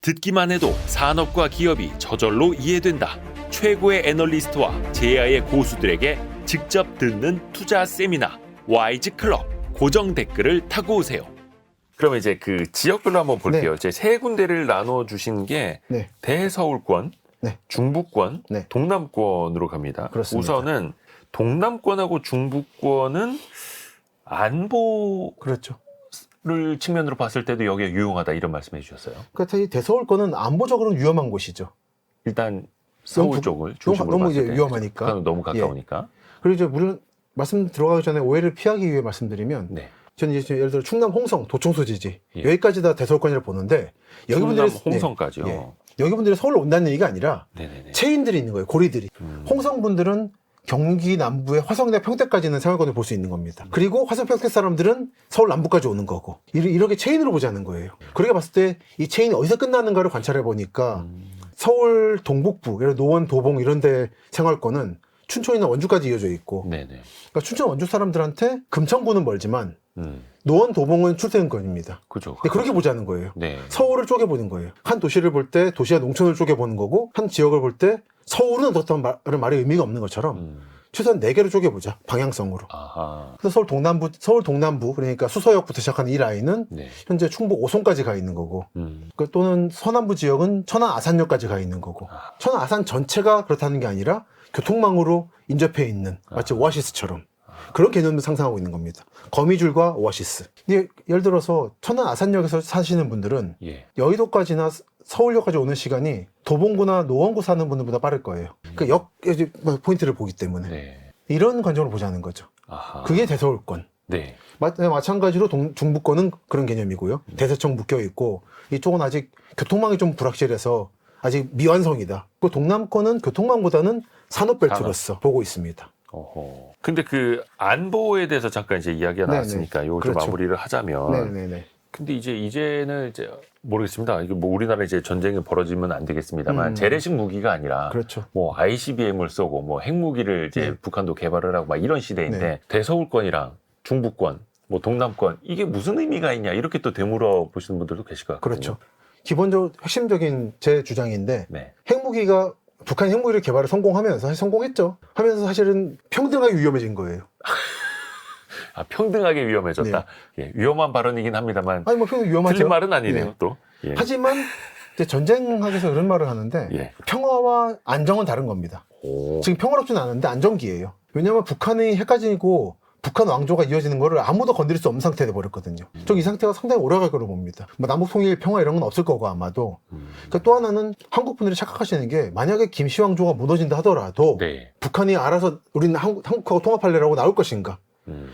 듣기만 해도 산업과 기업이 저절로 이해된다. 최고의 애널리스트와 제야의 고수들에게 직접 듣는 투자 세미나 와이즈 클럽. 고정 댓글을 타고 오세요. 그러면 이제 그 지역별로 한번 볼게요. 네. 이제 세 군데를 나눠 주신 게 네. 대서울권, 네. 중부권, 네. 동남권으로 갑니다. 그렇습니다. 우선은 동남권하고 중부권은 안보 그렇죠. 를 측면으로 봤을 때도 여기가 유용하다 이런 말씀해 주셨어요. 그러니까 이 대서울권은 안보적으로는 위험한 곳이죠. 일단 서울 너무 쪽을 중심으로 너무 봤을 이제 때 위험하니까. 북한은 너무 가까우니까. 그리고 이제 물론 말씀 들어가기 전에 오해를 피하기 위해 말씀드리면 네. 저는 이제 예를 들어 충남 홍성, 도청소 지지 예. 여기까지 다 대서울권이라고 보는데 여기 충남 분들이 홍성까지요. 예. 여기 분들이 서울로 온다는 얘기가 아니라 네네네. 체인들이 있는 거예요. 고리들이. 홍성 분들은 경기 남부의 화성대 평택까지는 생활권을 볼 수 있는 겁니다. 그리고 화성 평택 사람들은 서울 남부까지 오는 거고 이렇게 체인으로 보자는 거예요. 그렇게 봤을 때 이 체인이 어디서 끝나는가를 관찰해 보니까 서울 동북부, 예를 들어 노원, 도봉 이런 데 생활권은 춘천이나 원주까지 이어져 있고 네네. 그러니까 춘천, 원주 사람들한테 금천구는 멀지만 음. 노원, 도봉은 출퇴근권입니다. 그죠. 근데 그렇게 보자는 거예요. 네. 서울을 쪼개보는 거예요. 한 도시를 볼 때 도시와 농촌을 쪼개보는 거고 한 지역을 볼 때 서울은 어떻다는 말이 의미가 없는 것처럼 최소한 4개로 쪼개보자. 방향성으로. 아하. 그래서 서울 동남부 그러니까 수서역부터 시작하는 이 라인은 네. 현재 충북 오송까지 가 있는 거고 또는 서남부 지역은 천안 아산역까지 가 있는 거고 천안 아산 전체가 그렇다는 게 아니라 교통망으로 인접해 있는 마치 오아시스처럼 그런 개념을 상상하고 있는 겁니다. 거미줄과 오아시스. 예를 들어서 천안 아산역에서 사시는 분들은 예. 여의도까지나 서울역까지 오는 시간이 도봉구나 노원구 사는 분들보다 빠를 거예요. 그 역 포인트를 보기 때문에 네. 이런 관점으로 보자는 거죠. 아하. 그게 대서울권. 네. 마찬가지로 중부권은 그런 개념이고요. 대서청 묶여 있고 이쪽은 아직 교통망이 좀 불확실해서 아직 미완성이다. 그 동남권은 교통망보다는 산업벨트로서 보고 있습니다. 어허. 근데 그 안보에 대해서 잠깐 이제 이야기가 네네. 나왔으니까 요거 그렇죠. 좀 마무리를 하자면. 네네네. 근데 이제는 이제 모르겠습니다. 이게 뭐 우리나라 이제 전쟁이 벌어지면 안 되겠습니다만 재래식 무기가 아니라 그렇죠. 뭐 ICBM을 쏘고 뭐 핵무기를 이제 네. 북한도 개발을 하고 막 이런 시대인데 네. 대서울권이랑 중부권, 뭐 동남권 이게 무슨 의미가 있냐 이렇게 또 되물어 보시는 분들도 계실 것 같거든요. 그렇죠. 기본적으로 핵심적인 제 주장인데 네. 핵무기가 북한 핵무기를 개발을 성공하면서 사실 성공했죠. 하면서 사실은 평등하게 위험해진 거예요. 아, 평등하게 위험해졌다. 예, 위험한 발언이긴 합니다만 아니 뭐 평등 위험하죠. 틀린 말은 아니네요. 네. 또. 예. 하지만 이제 전쟁학에서 이런 말을 하는데 예. 평화와 안정은 다른 겁니다. 오. 지금 평화롭지는 않은데 안정기예요. 왜냐하면 북한이 핵 가지고 북한 왕조가 이어지는 거를 아무도 건드릴 수 없는 상태에 돼버렸거든요. 저 이 상태가 상당히 오래갈 거로 봅니다. 뭐 남북 통일 평화 이런 건 없을 거고 아마도. 그러니까 또 하나는 한국 분들이 착각하시는 게 만약에 김씨 왕조가 무너진다 하더라도 네. 북한이 알아서 우리는 한국하고 통합할래라고 나올 것인가?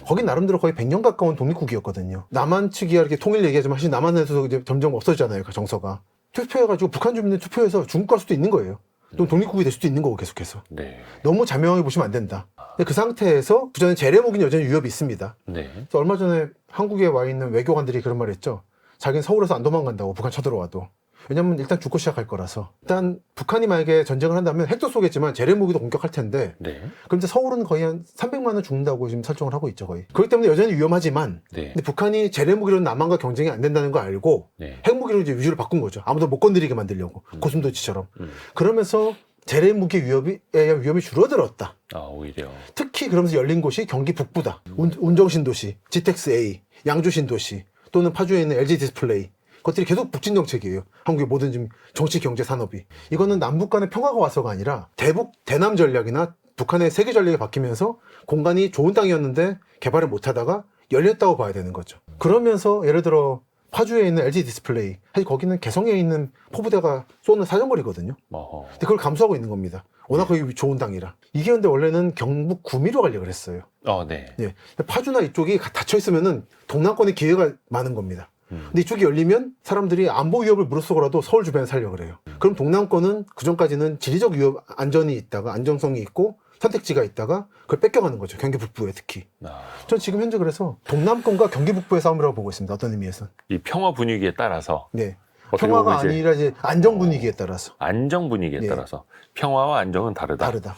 거긴 나름대로 거의 100년 가까운 독립국이었거든요. 남한 측이야 이렇게 통일 얘기하지만 사실 남한에서도 이제 점점 없어지잖아요. 그 정서가. 투표해가지고 북한 주민들 투표해서 중국 갈 수도 있는 거예요. 또 독립국이 될 수도 있는 거고 계속해서. 네. 너무 자명하게 보시면 안 된다. 근데 그 상태에서 그전에 재래목은 여전히 위협이 있습니다. 네. 그래서 얼마 전에 한국에 와 있는 외교관들이 그런 말 했죠. 자기는 서울에서 안 도망간다고 북한 쳐들어와도. 왜냐면 일단 죽고 시작할 거라서. 일단 북한이 만약에 전쟁을 한다면 핵도 쏘겠지만 재래무기도 공격할 텐데 네. 그런데 서울은 거의 한 300만 원 죽는다고 지금 설정을 하고 있죠 거의. 그렇기 때문에 여전히 위험하지만 네. 근데 북한이 재래무기로 남한과 경쟁이 안 된다는 거 알고 네. 핵무기로 이제 위주로 바꾼 거죠. 아무도 못 건드리게 만들려고. 고슴도치처럼. 그러면서 재래무기 위험이 줄어들었다. 아, 오히려. 특히 그러면서 열린 곳이 경기 북부다. 운정신도시, 지텍스 A, 양주신도시 또는 파주에 있는 LG 디스플레이. 그것들이 계속 북진 정책이에요. 한국의 모든 지금 정치, 경제, 산업이. 이거는 남북 간의 평화가 와서가 아니라 대북, 대남 전략이나 북한의 세계 전략이 바뀌면서 공간이 좋은 땅이었는데 개발을 못하다가 열렸다고 봐야 되는 거죠. 그러면서 예를 들어 파주에 있는 LG 디스플레이, 사실 거기는 개성에 있는 포부대가 쏘는 사정거리거든요. 어허. 근데 그걸 감수하고 있는 겁니다. 워낙 거기 좋은 땅이라. 이게 근데 원래는 경북 구미로 가려고 그랬어요. 네. 예. 파주나 이쪽이 닫혀 있으면은 동남권에 기회가 많은 겁니다. 근데 이쪽이 열리면 사람들이 안보 위협을 무릅쓰고라도 서울 주변에 살려고 그래요. 그럼 동남권은 그전까지는 지리적 위협, 안전이 있다가 안정성이 있고 선택지가 있다가 그걸 뺏겨가는 거죠. 경기 북부에 특히. 전 지금 현재 그래서 동남권과 경기 북부의 싸움이라고 보고 있습니다. 어떤 의미에서. 이 평화 분위기에 따라서 네. 어떻게 평화가 보면 이제 아니라 이제 안정 분위기에 따라서. 안정 분위기에 예. 따라서 평화와 안정은 다르다. 다르다.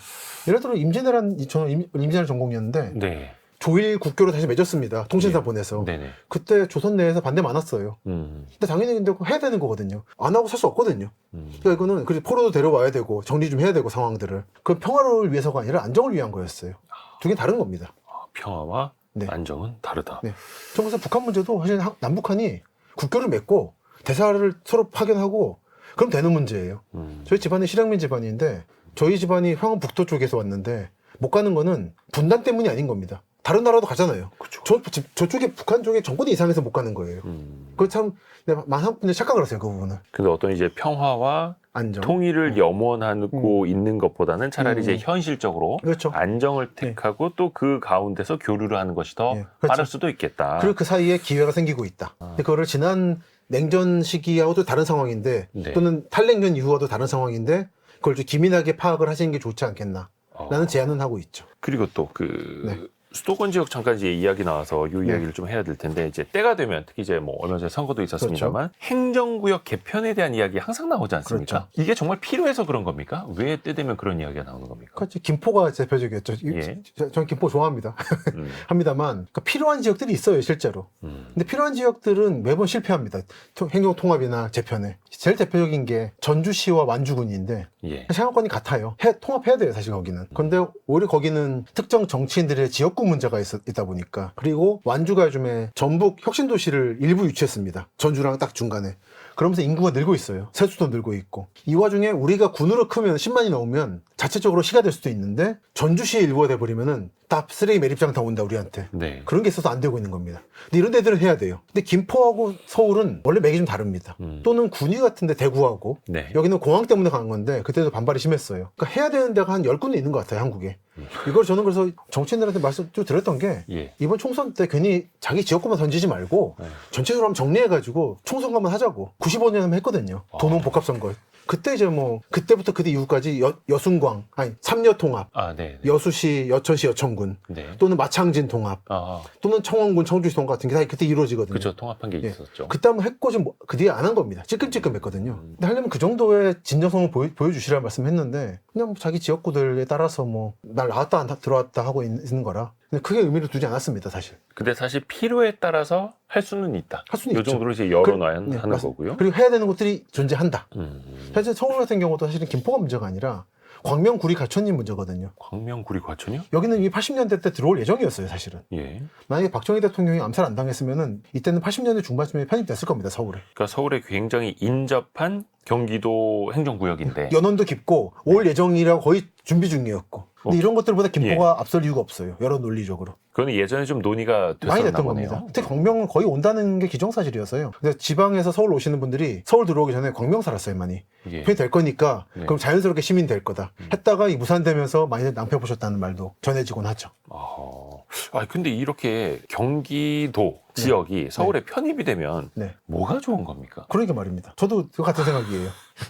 예를 들어 임진왜란, 저는 임진왜란 전공이었는데 네. 조일 국교로 다시 맺었습니다. 통신사 예. 보내서. 네네. 그때 조선 내에서 반대 많았어요. 근데 당연히 근데 그거 해야 되는 거거든요. 안 하고 살 수 없거든요. 그러니까 이거는 그래서 포로도 데려와야 되고 정리 좀 해야 되고 상황들을. 그 평화를 위해서가 아니라 안정을 위한 거였어요. 두 개 다른 겁니다. 평화와 네. 안정은 다르다. 네. 그래서 북한 문제도 사실 남북한이 국교를 맺고 대사를 서로 파견하고 그럼 되는 문제예요. 저희 집안이 실향민 집안인데 저희 집안이 황원북도 쪽에서 왔는데 못 가는 거는 분단 때문이 아닌 겁니다. 다른 나라도 가잖아요. 그쵸. 저쪽에 북한 쪽에 정권이 이상해서 못 가는 거예요. 그거 참 많은 분들이 착각을 하세요. 그 부분을. 근데 어떤 이제 평화와 안정. 통일을 염원하고 있는 것보다는 차라리 이제 현실적으로 그렇죠. 안정을 택하고 또 그 가운데서 교류를 하는 것이 더 네, 그렇죠. 빠를 수도 있겠다. 그리고 그 사이에 기회가 생기고 있다. 근데 그거를 지난 냉전 시기하고도 다른 상황인데 네. 또는 탈냉전 이후와도 다른 상황인데 그걸 좀 기민하게 파악을 하시는 게 좋지 않겠나 라는 제안은 하고 있죠. 그리고 또 그 네. 수도권 지역 잠깐 이제 이야기 나와서 이 이야기를 좀 해야 될 텐데 이제 때가 되면 특히 이제 뭐 얼마 전에 선거도 있었습니다만 행정구역 개편에 대한 이야기 항상 나오지 않습니까? 그렇죠. 이게 정말 필요해서 그런 겁니까? 왜 때 되면 그런 이야기가 나오는 겁니까? 그렇지. 김포가 대표적이었죠. 예. 저는 김포 좋아합니다. 음. 합니다만 그러니까 필요한 지역들이 있어요, 실제로. 근데 필요한 지역들은 매번 실패합니다. 행정통합이나 재편에. 제일 대표적인 게 전주시와 완주군인데 예. 생활권이 같아요. 통합해야 돼요, 사실 거기는. 그런데 오히려 거기는 특정 정치인들의 지역구 문제가 있다 보니까. 그리고 완주가 요즘에 전북 혁신도시를 일부 유치했습니다. 전주랑 딱 중간에. 그러면서 인구가 늘고 있어요. 세수도 늘고 있고. 이 와중에 우리가 군으로 크면 10만이 넘으면 자체적으로 시가 될 수도 있는데 전주시의 일부가 돼버리면은 다 쓰레기 매립장 다 온다 우리한테. 네. 그런 게 있어서 안 되고 있는 겁니다. 근데 이런 데들은 해야 돼요. 근데 김포하고 서울은 원래 맥이 좀 다릅니다. 또는 군위 같은데 대구하고 네. 여기는 공항 때문에 간 건데 그때도 반발이 심했어요. 그러니까 해야 되는 데가 한 10군데 있는 것 같아요, 한국에. 이걸 저는 그래서 정치인들한테 말씀 좀 드렸던 게 예. 이번 총선 때 괜히 자기 지역구만 던지지 말고 네. 전체적으로 한번 정리해가지고 총선만 하자고 95년에 한번 했거든요. 도농 복합선거. 그때 이제 뭐 그때부터 그때 이후까지 여순광 아니 삼여통합 아, 네. 여수시 여천시 여천군 네. 또는 마창진 통합 아, 또는 청원군 청주시 통합 같은 게 다 그때 이루어지거든요. 그죠. 통합한 게 예. 있었죠. 그때 한번 했고 지금 그 뒤에 안 한 겁니다. 찔끔찔끔했거든요. 근데 하려면 그 정도의 진정성을 보여주시라는 말씀했는데 그냥 뭐 자기 지역구들에 따라서 뭐 날 나왔다 안 들어왔다 하고 있는 거라 근데 크게 의미를 두지 않았습니다, 사실. 근데 사실 필요에 따라서 할 수는 있다. 할 수는 이 있죠. 정도로 이제 열어놔야 네, 하는 맞습니다. 거고요. 그리고 해야 되는 것들이 존재한다. 음. 사실 서울 같은 경우도 사실은 김포가 문제가 아니라 광명구리 가천이 문제거든요. 광명구리 과천이요? 여기는 이미 80년대 때 들어올 예정이었어요, 사실은. 예. 만약에 박정희 대통령이 암살 안 당했으면은 이때는 80년대 중반쯤에 편입됐을 겁니다, 서울에. 그러니까 서울에 굉장히 인접한 경기도 행정구역인데 연원도 깊고 올 예정이라고 거의 준비 중이었고. 근데 이런 것들보다 김포가 예. 앞설 이유가 없어요, 여러 논리적으로. 그건 예전에 좀 논의가 많이 됐었나 됐던 보네요. 겁니다. 특히 광명은 거의 온다는 게 기정사실이어서요. 근데 지방에서 서울 오시는 분들이 서울 들어오기 전에 광명 살았어요, 많이. 예. 편이 될 거니까 네. 그럼 자연스럽게 시민 될 거다. 했다가 이 무산되면서 많이 낭패 보셨다는 말도 전해지곤 하죠. 아, 근데 이렇게 경기도 지역이 서울에 편입이 되면 네. 뭐가 좋은 겁니까? 그러니까 말입니다. 저도 그 같은 생각이에요.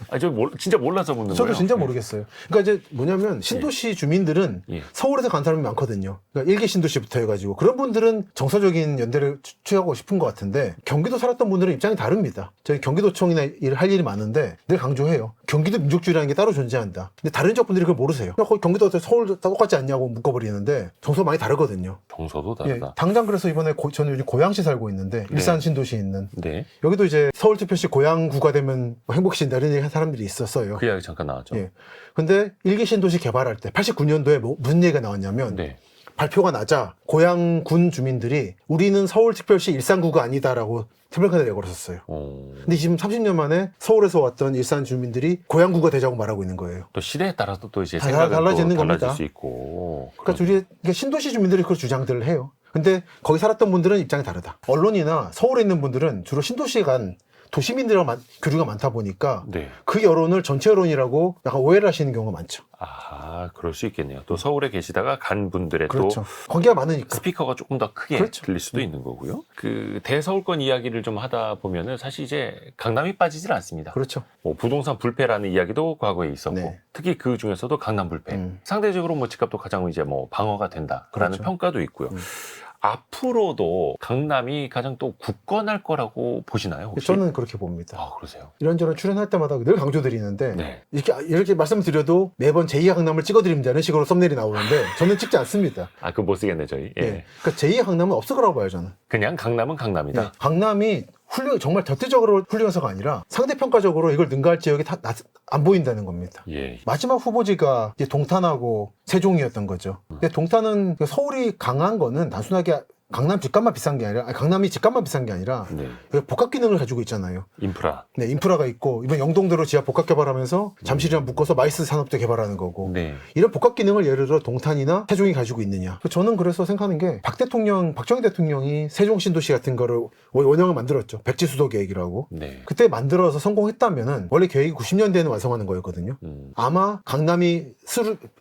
아, 진짜 몰라서 묻는 저도 거예요. 진짜 모르겠어요. 그러니까 이제 뭐냐면 신도시 주민들은 예. 서울에서 간 사람이 많거든요. 그러니까 일개 신도시부터 해가지고 그런 분들은 정서적인 연대를 취하고 싶은 것 같은데 경기도 살았던 분들은 입장이 다릅니다. 저희 경기도청이나 할 일이 많은데 늘 강조해요. 경기도 민족주의라는 게 따로 존재한다. 근데 다른 지역 분들이 그걸 모르세요. 거기 경기도도 서울도 다 똑같지 않냐고 묶어버리는데 정서가 많이 다르거든요. 정서도 예, 다르다. 당장 그래서 이번에 저는 요즘 고양시 살고 있는데 일산 신도시에 있는 네. 여기도 이제 서울특별시 고양구가 되면 행복해진다 이런 얘기 한 사람들이 있었어요. 그 이야기 잠깐 나왔죠. 예. 근데 일기 신도시 개발할 때 89년도에 무슨 얘기가 나왔냐면 네. 발표가 나자 고양군 주민들이 우리는 서울특별시 일산구가 아니다라고 태블릿을 내걸었었어요. 근데 지금 30년 만에 서울에서 왔던 일산 주민들이 고양구가 되자고 말하고 있는 거예요. 또 시대에 따라서 또 이제 다 생각은 달라지는 또 달라질 겁니다. 수 있고. 그러니까 그러니까 신도시 주민들이 그런 주장들을 해요. 근데 거기 살았던 분들은 입장이 다르다. 언론이나 서울에 있는 분들은 주로 신도시에 간 도시민들이랑 교류가 많다 보니까 네. 그 여론을 전체 여론이라고 약간 오해를 하시는 경우가 많죠. 아, 그럴 수 있겠네요. 또 서울에 계시다가 간 분들의 그렇죠. 또 관계가 많으니까. 스피커가 조금 더 크게 그렇죠. 들릴 수도 있는 거고요. 그 대서울권 이야기를 좀 하다 보면은 사실 이제 강남이 빠지질 않습니다. 그렇죠. 뭐 부동산 불패라는 이야기도 과거에 있었고, 네. 특히 그 중에서도 강남 불패. 상대적으로 뭐 집값도 가장 이제 뭐 방어가 된다라는 그렇죠. 평가도 있고요. 앞으로도 강남이 가장 또 굳건할 거라고 보시나요? 혹시? 저는 그렇게 봅니다. 아, 그러세요? 이런저런 출연할 때마다 늘 강조드리는데 네. 이렇게 말씀을 드려도 매번 제2의 강남을 찍어드립니다는 식으로 썸네일이 나오는데 저는 찍지 않습니다. 아, 그거 못 쓰겠네, 저희. 예. 네. 그러니까 제2의 강남은 없을 거라고 봐요, 저는. 그냥 강남은 강남이다. 네. 강남이 정말 절대적으로 훌륭해서가 아니라 상대평가적으로 이걸 능가할 지역이 안 보인다는 겁니다. 예. 마지막 후보지가 이제 동탄하고 세종이었던 거죠. 근데 동탄은 서울이 강한 거는 단순하게 강남 집값만 비싼 게 아니라, 강남이 집값만 비싼 게 아니라 네. 복합 기능을 가지고 있잖아요. 인프라. 네, 인프라가 있고 이번 영동대로 지하 복합 개발하면서 잠실이랑 묶어서 마이스 산업도 개발하는 거고 네. 이런 복합 기능을 예를 들어 동탄이나 세종이 가지고 있느냐. 저는 그래서 생각하는 게 박정희 대통령이 세종 신도시 같은 거를 원형을 만들었죠. 백지수도 계획이라고. 네. 그때 만들어서 성공했다면은 원래 계획이 90년대에는 완성하는 거였거든요. 아마 강남이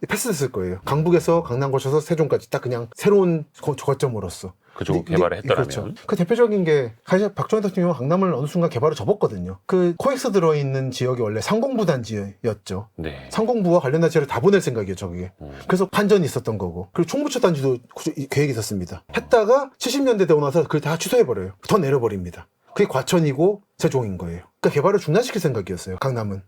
패스됐을 거예요. 강북에서 강남 거쳐서 세종까지 딱 그냥 새로운 거점으로서. 그쪽으로 개발을 했더라면. 그렇죠. 그 대표적인 게 사실 박정희 대통령은 강남을 어느 순간 개발을 접었거든요. 그 코엑스 들어있는 지역이 원래 상공부 단지였죠. 네. 상공부와 관련된 지역을 다 보낼 생각이었죠, 그게. 그래서 판전이 있었던 거고. 그리고 총부처 단지도 계획이 있었습니다. 했다가 70년대 되고 나서 그걸 다 취소해버려요. 더 내려버립니다. 그게 과천이고 세종인 거예요. 그러니까 개발을 중단시킬 생각이었어요, 강남은.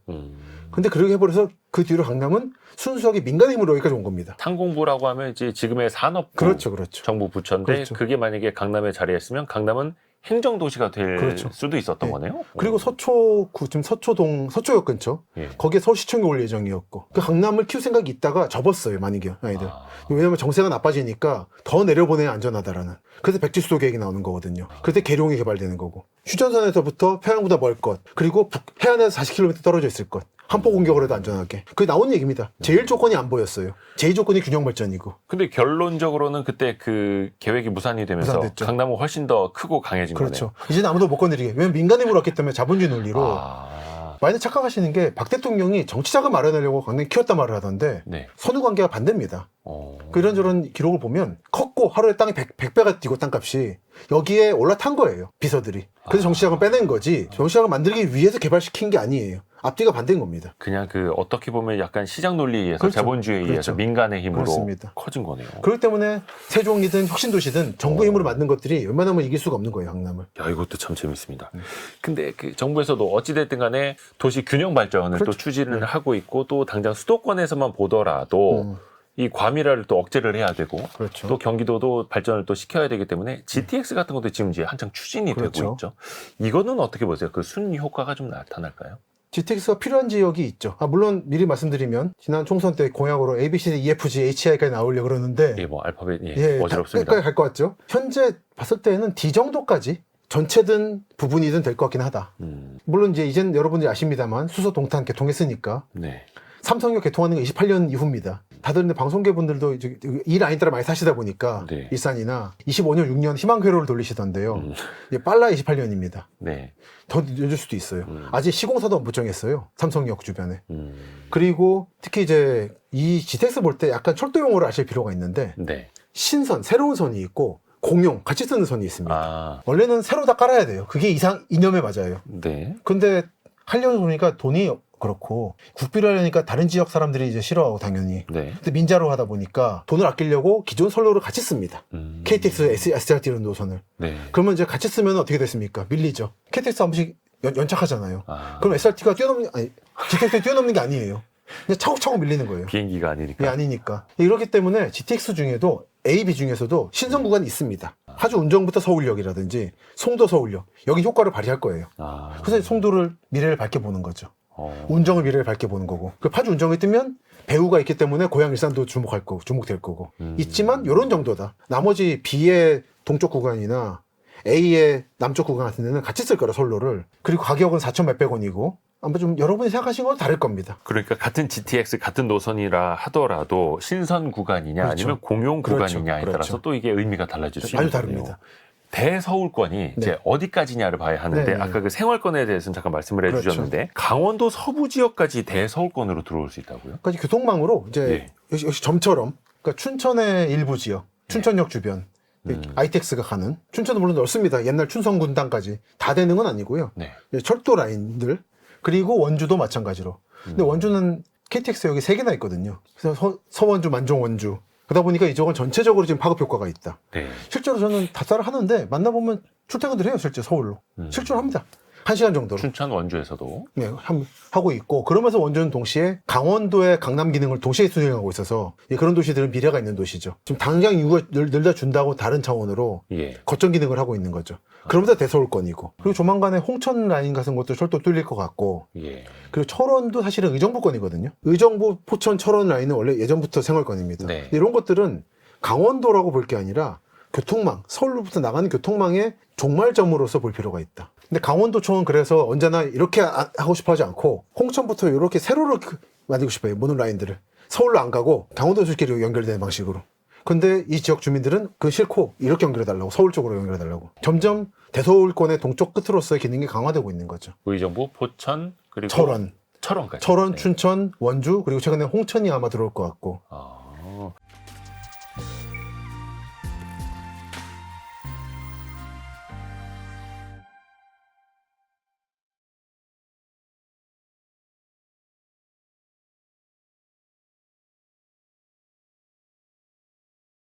근데 그렇게 해버려서 그 뒤로 강남은 순수하게 민간의 힘으로 여기까지 온 겁니다. 상공부라고 하면 이제 지금의 산업부, 그렇죠. 정부 부처인데 그렇죠. 그게 만약에 강남에 자리했으면 강남은 행정도시가 될 그렇죠. 수도 있었던 네. 거네요. 그리고 지금 서초역 근처 예. 거기에 서울시청이 올 예정이었고 그 강남을 키울 생각이 있다가 접었어요, 만약에 아이들. 왜냐면 정세가 나빠지니까 더 내려보내야 안전하다라는. 그래서 백지수도 계획이 나오는 거거든요. 그때 계룡이 개발되는 거고 휴전선에서부터 평양보다 멀 것, 그리고 해안에서 40km 떨어져 있을 것, 한포 공격을 해도 안전하게. 그게 나온 얘기입니다. 제일 조건이 안 보였어요. 제2 조건이 균형 발전이고. 근데 결론적으로는 그때 그 계획이 무산이 되면서 무산됐죠. 강남은 훨씬 더 크고 강해진 그렇죠. 거네요. 이제는 아무도 못 건드리게. 왜냐면 민간의 힘을 얻기 때문에 자본주의 논리로. 많이 착각하시는 게 박 대통령이 정치자금 마련하려고 강남 키웠단 말을 하던데 네. 선후관계가 반대입니다. 그 이런저런 기록을 보면 컸고 하루에 땅이 100배가 뛰고 땅값이 여기에 올라탄 거예요, 비서들이. 그래서 정치자금 빼낸 거지 정치자금 만들기 위해서 개발시킨 게 아니에요. 앞뒤가 반대인 겁니다. 그냥 어떻게 보면 약간 시장 논리에 의해서 그렇죠. 자본주의에 의해서 그렇죠. 민간의 힘으로 그렇습니다. 커진 거네요. 그렇기 때문에 세종이든 혁신도시든 정부 힘으로 만든 것들이 웬만하면 이길 수가 없는 거예요, 강남을. 야, 이것도 참 재밌습니다. 근데 그 정부에서도 어찌됐든 간에 도시 균형 발전을 그렇죠. 또 추진을 하고 있고 또 당장 수도권에서만 보더라도 이 과밀화를 또 억제를 해야 되고 그렇죠. 또 경기도도 발전을 또 시켜야 되기 때문에 GTX 같은 것도 지금 이제 한창 추진이 그렇죠. 되고 있죠. 이거는 어떻게 보세요? 그 순위 효과가 좀 나타날까요? GTX가 필요한 지역이 있죠. 물론 미리 말씀드리면 지난 총선 때 공약으로 ABCD, EFG, HI까지 나오려고 그러는데 예, 뭐 알파벳 예, 어지럽습니다. 끝까지 갈 것 같죠. 현재 봤을 때는 D 정도까지 전체든 부분이든 될 것 같긴 하다. 물론 이젠 여러분들이 아십니다만 수소 동탄 개통했으니까 네. 삼성역 개통하는 게 28년 이후입니다. 다들 근데 방송계분들도 이 라인 따라 많이 사시다 보니까 네. 일산이나 25년, 6년 희망회로를 돌리시던데요. 이게 빨라 28년입니다. 네. 더 늦을 수도 있어요. 아직 시공사도 못 정했어요, 삼성역 주변에. 음. 그리고 특히 이제 이 GTX 볼 때 약간 철도 용어를 아실 필요가 있는데 네. 신선, 새로운 선이 있고 공용, 같이 쓰는 선이 있습니다. 아. 원래는 새로 다 깔아야 돼요. 그게 이념에 맞아요. 네. 근데 하려고 보니까 돈이 그렇고 국비를 하려니까 다른 지역 사람들이 이제 싫어하고 당연히. 네. 근데 민자로 하다 보니까 돈을 아끼려고 기존 선로를 같이 씁니다. KTX, SRT 이런 노선을. 네. 그러면 이제 같이 쓰면 어떻게 됐습니까? 밀리죠. KTX 한 번씩 연착하잖아요. 아. 그럼 SRT가 GTX에 뛰어넘는 게 아니에요. 그냥 차곡차곡 밀리는 거예요. 비행기가 아니니까. 이게 아니니까. 이렇기 때문에 GTX 중에도 A, B 중에서도 신선 구간이 있습니다. 파주 운정부터 서울역이라든지 송도 서울역. 여기 효과를 발휘할 거예요. 아. 그래서 송도를 미래를 밝게 보는 거죠. 어. 운정을 미래를 밝게 보는 거고. 그 파주 운정이 뜨면 배우가 있기 때문에 고향 일산도 주목될 거고. 있지만 요런 정도다. 나머지 B의 동쪽 구간이나 A의 남쪽 구간 같은 데는 같이 쓸 거라, 선로를. 그리고 가격은 4천 몇백 원이고. 아마 좀 여러분이 생각하신 건 다를 겁니다. 그러니까 같은 GTX 같은 노선이라 하더라도 신선 구간이냐 그렇죠. 아니면 공용 그렇죠. 구간이냐에 그렇죠. 따라서 또 이게 의미가 달라질 수 아주 있는 거네요. 다릅니다. 대서울권이 이제 어디까지냐를 봐야 하는데 네, 네. 아까 그 생활권에 대해서는 잠깐 말씀을 그렇죠. 해주셨는데 강원도 서부 지역까지 대서울권으로 들어올 수 있다고요? 그러니까 교통망으로 이제 역시 점처럼, 그러니까 춘천의 일부 지역, 춘천역 주변, ITX가 가는, 춘천은 물론 넓습니다. 옛날 춘성군단까지 다 되는 건 아니고요. 네. 철도 라인들, 그리고 원주도 마찬가지로. 근데 원주는 KTX 역이 3개나 있거든요. 그래서 서원주, 만종, 원주. 그러다 보니까 이 지역은 전체적으로 지금 파급 효과가 있다. 네. 실제로 저는 답사를 하는데 만나보면 출퇴근들 해요. 실제 서울로. 실제로 합니다. 1시간 정도로. 춘천 원주에서도. 네, 하고 있고 그러면서 원주는 동시에 강원도의 강남 기능을 동시에 수행하고 있어서 그런 도시들은 미래가 있는 도시죠. 지금 당장 이유가 늘다 준다고 다른 차원으로 예. 거점 기능을 하고 있는 거죠. 그러면서 대서울권이고 그리고 조만간에 홍천 라인 같은 것도 철도 뚫릴 것 같고 예. 그리고 철원도 사실은 의정부권이거든요. 의정부, 포천, 철원 라인은 원래 예전부터 생활권입니다. 네. 근데 이런 것들은 강원도라고 볼 게 아니라 교통망, 서울로부터 나가는 교통망의 종말점으로서 볼 필요가 있다. 근데 강원도청은 그래서 언제나 이렇게 하고 싶어 하지 않고 홍천부터 이렇게 세로로 만들고 싶어요. 모든 라인들을. 서울로 안 가고 강원도 쪽끼리 연결되는 방식으로. 근데 이 지역 주민들은 그거 싫고 이렇게 연결해달라고, 서울 쪽으로 연결해달라고. 점점 대서울권의 동쪽 끝으로서의 기능이 강화되고 있는 거죠. 의정부, 포천, 그리고 철원, 철원까지. 철원, 네. 춘천, 원주, 그리고 최근에 홍천이 아마 들어올 것 같고.